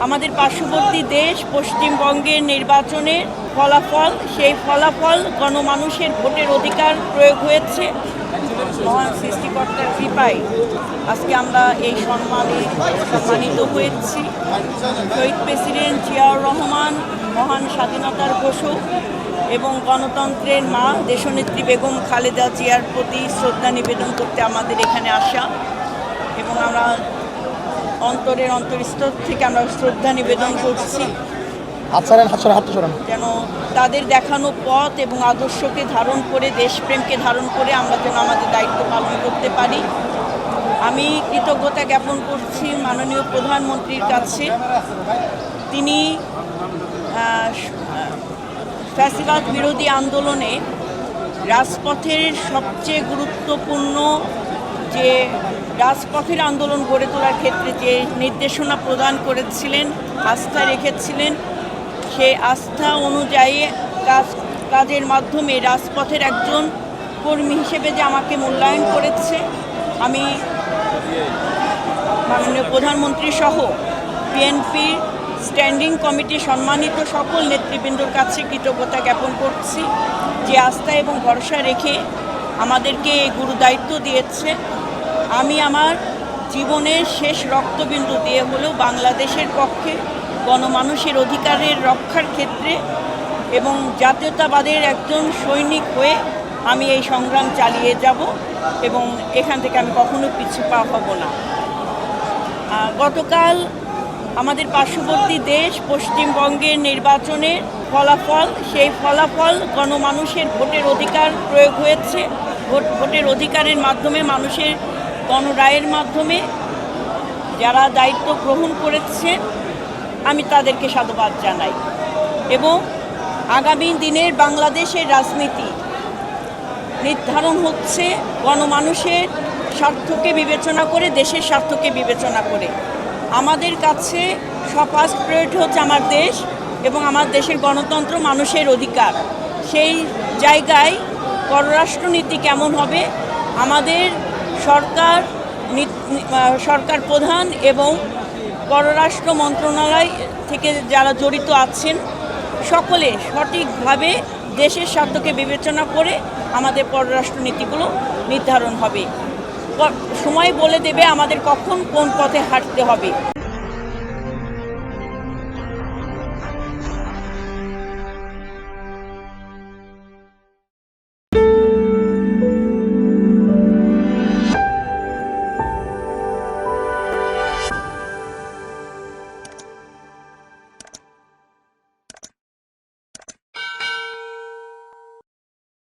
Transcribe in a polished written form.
আমাদের পার্শ্ববর্তী দেশ পশ্চিমবঙ্গের নির্বাচনের ফলাফল, সেই ফলাফল গণমানুষের ভোটের অধিকার প্রয়োগ হয়েছে। মহান সৃষ্টিকর্তার কৃপায় আজকে আমরা এই সম্মানিত হয়েছি। শহীদ প্রেসিডেন্ট জিয়াউর রহমান, মহান স্বাধীনতার ঘোষক এবং গণতন্ত্রের মা দেশনেত্রী বেগম খালেদা জিয়ার প্রতি শ্রদ্ধা নিবেদন করতে আমাদের এখানে আসা, এবং আমরা অন্তরের অন্তরস্থল থেকে আমরা শ্রদ্ধা নিবেদন করছি যেন তাদের দেখানো পথ এবং আদর্শকে ধারণ করে, দেশপ্রেমকে ধারণ করে আমরা যেন আমাদের দায়িত্ব পালন করতে পারি। আমি কৃতজ্ঞতা জ্ঞাপন করছি মাননীয় প্রধানমন্ত্রীর কাছে। তিনি ফ্যাসিবাদ বিরোধী আন্দোলনে রাজপথের সবচেয়ে গুরুত্বপূর্ণ যে রাজপথের আন্দোলন গড়ে তোলার ক্ষেত্রে যে নির্দেশনা প্রদান করেছিলেন, আস্থা রেখেছিলেন, সেই আস্থা অনুযায়ী কাজের মাধ্যমে রাজপথের একজন কর্মী হিসেবে যে আমাকে মূল্যায়ন করেছে, আমি মাননীয় প্রধানমন্ত্রী সহ বিএনপির স্ট্যান্ডিং কমিটি সম্মানিত সকল নেতৃবৃন্দর কাছে কৃতজ্ঞতা জ্ঞাপন করছি, যে আস্থা এবং ভরসা রেখে আমাদেরকে এই গুরু দায়িত্ব দিয়েছে। আমি আমার জীবনের শেষ রক্তবিন্দু দিয়ে হলেও বাংলাদেশের পক্ষে গণমানুষের অধিকারের রক্ষার ক্ষেত্রে এবং জাতীয়তাবাদের একজন সৈনিক হয়ে আমি এই সংগ্রাম চালিয়ে যাব এবং এখান থেকে আমি কখনো পিছু পা হব না। গতকাল আমাদের পার্শ্ববর্তী দেশ পশ্চিমবঙ্গের নির্বাচনের ফলাফল, সেই ফলাফল গণমানুষের ভোটের অধিকার প্রয়োগ হয়েছে। ভোটের অধিকারের মাধ্যমে, মানুষের গণরায়ের মাধ্যমে যারা দায়িত্ব গ্রহণ করেছে আমি তাদেরকে সাধুবাদ জানাই। এবং আগামী দিনের বাংলাদেশের রাজনীতি নির্ধারণ হচ্ছে গণমানুষের স্বার্থকে বিবেচনা করে, দেশের স্বার্থকে বিবেচনা করে। আমাদের কাছে ফার্স্ট প্রায়োরিটি হচ্ছে আমার দেশ এবং আমার দেশের গণতন্ত্র, মানুষের অধিকার। সেই জায়গায় পররাষ্ট্রনীতি কেমন হবে, আমাদের সরকার প্রধান এবং পররাষ্ট্র মন্ত্রণালয় থেকে যারা জড়িত আছেন সকলে সঠিকভাবে দেশের স্বার্থকে বিবেচনা করে আমাদের পররাষ্ট্রনীতিগুলো নির্ধারণ হবে। সময় বলে দেবে আমাদের কখন কোন পথে হাঁটতে হবে।